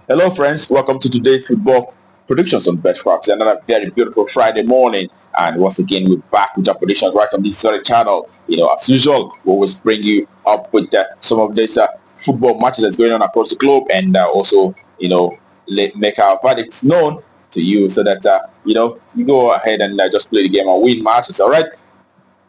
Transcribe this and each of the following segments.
Hello, friends. Welcome to today's football predictions on bettor. Another very beautiful Friday morning, and once again, we're back with our predictions right on this very channel. As usual, we always bring you up with some of these football matches that's going on across the globe, and also, make our verdicts known to you so that you go ahead and just play the game and win matches. All right.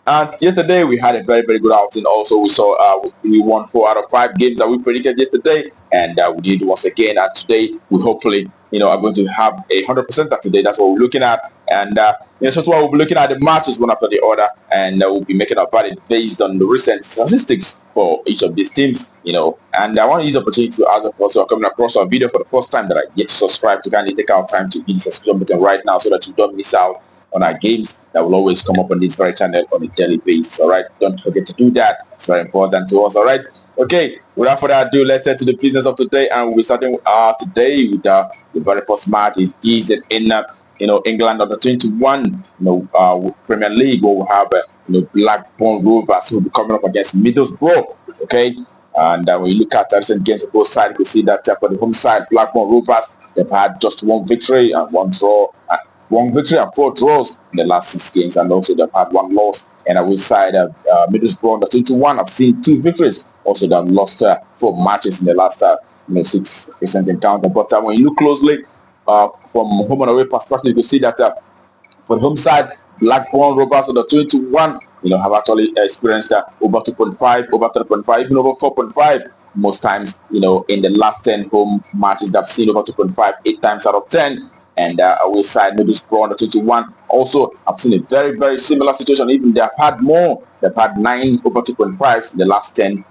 And yesterday we had a very very good outing. Also, we saw we won 4 out of 5 games that we predicted yesterday, and we did once again. And today we hopefully are going to have 100% that today. That's what we're looking at, and so that's why we'll be looking at the matches one after the other, and we'll be making our verdict based on the recent statistics for each of these teams. And I want to use the opportunity to ask of us who are coming across our video for the first time that are yet to subscribe to kindly take our time to hit the subscribe button right now so that you don't miss out on our games that will always come up on this very channel on a daily basis. All right, don't forget to do that. It's very important to us. All right. Okay, without further ado, let's head to the business of today, and we're starting today with the very first match is this in England under 21 Premier League, where we have Blackburn Rovers who will be coming up against Middlesbrough. Okay, and when you look at the recent games for both sides, you can see that for the home side, Blackburn Rovers, they've had just one victory and one draw. One victory and 4 draws in the last 6 games, and also they've had one loss. And away side, Middlesbrough under 21, I've seen 2 victories. Also, they've lost 4 matches in the last 6 recent encounter. But when you look closely from home and away perspective, you can see that for the home side, Blackburn Rovers under 21, have actually experienced over 2.5, over 3.5, even over 4.5 most times. In the last 10 home matches, they've seen over 2.5 8 times out of 10. And away side, Middlesbrough under 21. Also, I've seen a very, very similar situation. Even they have had more. They've had 9 over 2.5s in the last 10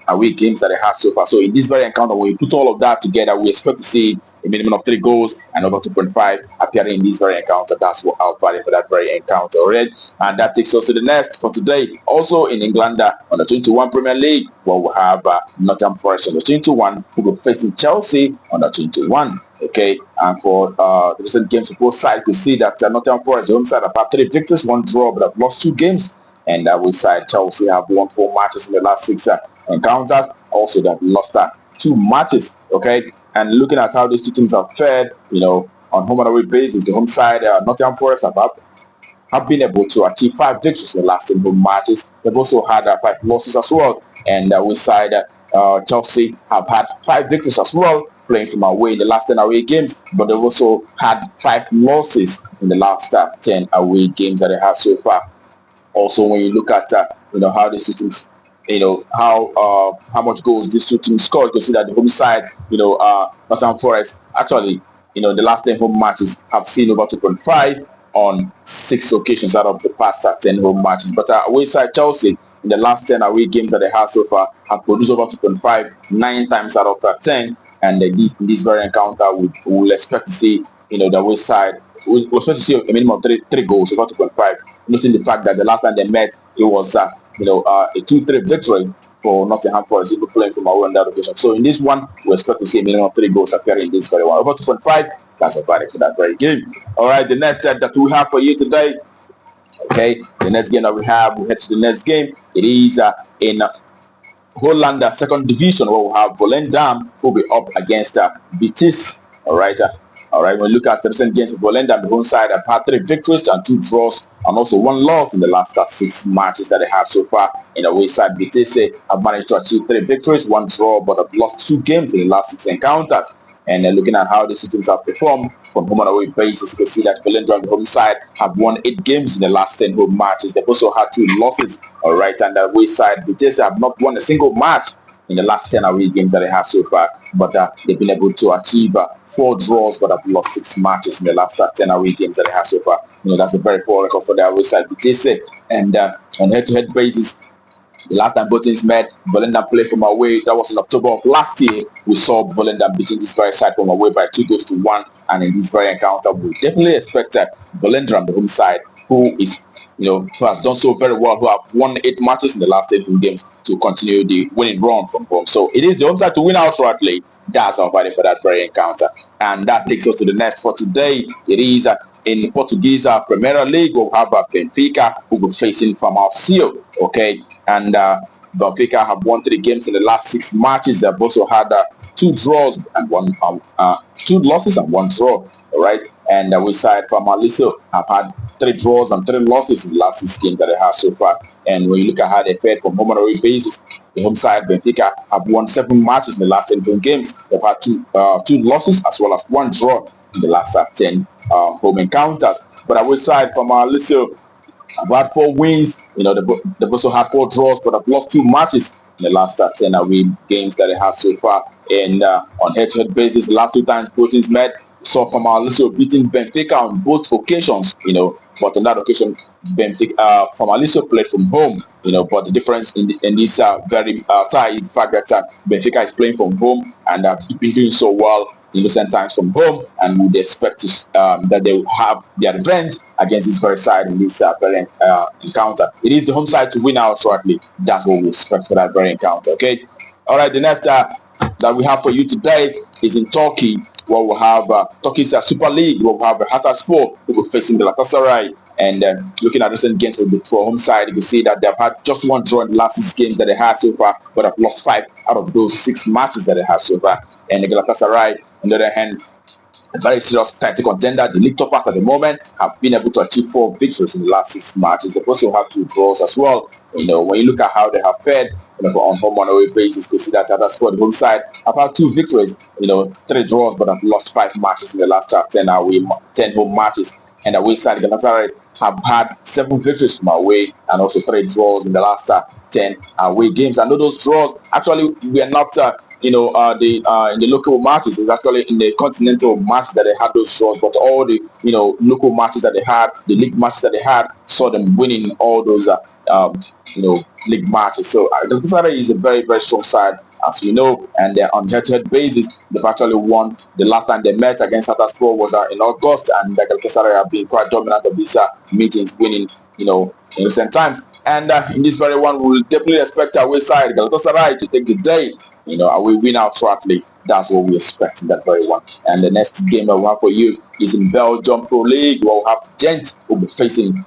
away games that they have so far. So in this very encounter, when you put all of that together, we expect to see a minimum of 3 goals and over 2.5 appearing in this very encounter. That's what I'll value for that very encounter. All right. And that takes us to the next for today. Also in England, on the 21 Premier League, where we have Nottingham Forest on the 21, who will be facing Chelsea on the 21. Okay, and for the recent games for both sides, we see that Nottingham Forest, the home side, have had 3 victories, 1 draw, but have lost 2 games. And away side, Chelsea have won 4 matches in the last 6 encounters. Also, they've lost 2 matches. Okay, and looking at how these 2 teams have fared, on home and away basis, the home side, Nottingham Forest have been able to achieve 5 victories in the last 10 home matches. They've also had 5 losses as well. And away side, Chelsea have had 5 victories as well, playing from away in the last 10 away games, but they've also had 5 losses in the last 10 away games that they have so far. Also, when you look at how these 2 teams, how much goals these 2 teams score, you can see that the home side, Nottingham Forest, actually, the last 10 home matches have seen over 2.5 on 6 occasions out of the past 10 home matches. But away side Chelsea, in the last 10 away games that they have so far, have produced over 2.5 9 times out of 10. And in this very encounter, we will expect to see, the away side, we expect to see a minimum of 3 goals, over 2.5. Noting the fact that the last time they met, it was, a 2-3 victory for Nottingham Forest, even playing from away on that occasion. So in this one, we expect to see a minimum of 3 goals appearing in this very one. Over 2.5, that's a value for that very game. All right, the next step that we have for you today. Okay, the next game that we head to the next game. It is in Holland, second division, where we have Volendam who will be up against Vitesse. All right. When we look at the recent games of Volendam, the home side have had 3 victories and 2 draws, and also 1 loss in the last 6 matches that they have so far. In the away side, Vitesse have managed to achieve 3 victories, 1 draw, but have lost 2 games in the last 6 encounters. And looking at how the teams have performed from home and away basis, you can see that Volendam, the home side, have won 8 games in the last 10 home matches. They've also had 2 losses. All right, and the away side, Vitesse have not won a single match in the last 10 away games that they have so far, but they've been able to achieve 4 draws, but have lost 6 matches in the last 10 away games that they have so far. That's a very poor record for the away side, Vitesse. And on head-to-head basis, the last time both teams met, Volendam played from away. That was in October of last year. We saw Volendam beating this very side from away by 2-1. And in this very encounter, we definitely expect Volendam, the home side, who has done so very well, who have won 8 matches in the last 8 games, to continue the winning run from home. So it is the home side to win outrightly. That's our value for that very encounter. And that takes us to the next for today. It is in Portuguese Premier League, we'll have Benfica who will be facing Famalicao. Okay, and Benfica have won 3 games in the last 6 matches. They've also had two draws and two losses and one draw. All right, and we side from Famalicao have had 3 draws and 3 losses in the last 6 games that they have so far. And when you look at how they fared from home and away basis, the home side Benfica have won 7 matches in the last 10 games. They've had two losses as well as 1 draw in the last 10 home encounters. But away side from Famalicao have had 4 wins. They've also had 4 draws, but have lost 2 matches in the last 10 away games that they have so far. And on head-to-head basis, the last 2 times both teams met, saw Famalicao beating Benfica on both occasions. But on that occasion, Famalicao played from home. But the difference in this very tie is the fact that Benfica is playing from home and have been doing so well in recent times from home, and would expect that they will have their revenge against this very side in this very encounter. It is the home side to win out shortly. That's what we expect for that very encounter. Okay. All right. The next that we have for you today is in Turkey, where we'll have Turkey's Super League, where we'll have Hatayspor who will be facing Galatasaray. And looking at recent games with the home side, you can see that they've had just 1 draw in the last 6 games that they had so far, but have lost 5 out of those 6 matches that they have so far. And the Galatasaray, on the other hand, a very serious title contender. The league toppers at the moment have been able to achieve 4 victories in the last 6 matches. They also have 2 draws as well. When you look at how they have fared on home and away basis, you can see that Hatayspor, the home side, have had 2 victories, 3 draws, but have lost 5 matches in the last 10 home matches. And away side, Galatasaray have had 7 victories from away and also 3 draws in the last 10 away games. And those draws actually were not in the local matches. It's actually in the continental matches that they had those draws, but all the local matches that they had, the league matches that they had, saw them winning all those league matches. So Galatasaray is a very, very strong side, as we know, and they're on head-to-head basis. They've actually won. The last time they met against Hatayspor was in August, and Galatasaray have been quite dominant of these meetings, winning in recent times. And in this very one, we'll definitely expect our away side Galatasaray to take the day. We win out shortly. That's what we expect in that very one. And the next game that we have for you is in Belgium Pro League. We'll have Gent will be facing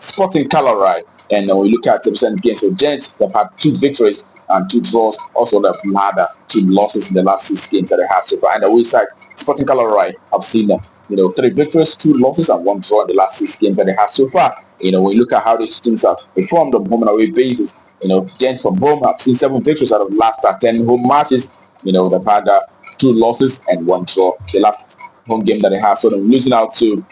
Sporting Charleroi. And when we look at the recent games for Gent, they've had 2 victories and 2 draws. Also, they've had 2 losses in the last 6 games that they have so far. And the away side, Sporting Charleroi, have seen 3 victories, 2 losses, and 1 draw in the last 6 games that they have so far. When you look at how these teams have performed on home and away basis, Gent from home have seen 7 victories out of the last 10 home matches. They've had 2 losses and 1 draw. The last home game that they had, so them losing out to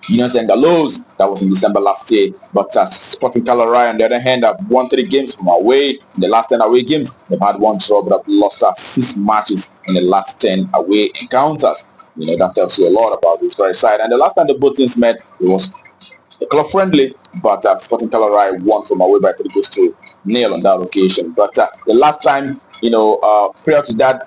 Union Saint-Galloise, that was in December last year. But Sporting Charleroi, on the other hand, have won 3 games from away. In the last 10 away games, they've had 1 draw, but have lost 6 matches in the last 10 away encounters. That tells you a lot about this very side. And the last time the both teams met, it was club friendly, but Sporting Charleroi won from away by 3-0 on that occasion. But the last time, prior to that,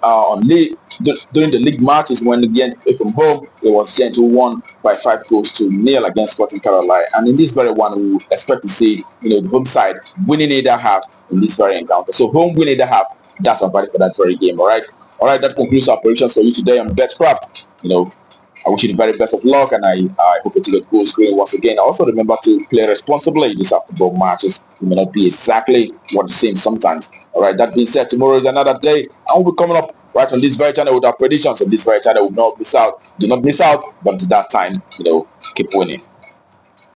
during the league matches when Gent played from home, it was Gent who won by 5-0 against Sporting Charleroi. And in this very one, we expect to see the home side winning either half in this very encounter. So home win either half. That's our value for that very game. All right. That concludes our predictions for you today on BetCraft. I wish you the very best of luck, and I hope that you get goal scoring once again. Also, remember to play responsibly. These are football matches. It may not be exactly what it seems sometimes. All right, that being said, tomorrow is another day, and we'll be coming up right on this very channel with our predictions. On this very channel, will not miss out. Do not miss out, but at that time, keep winning.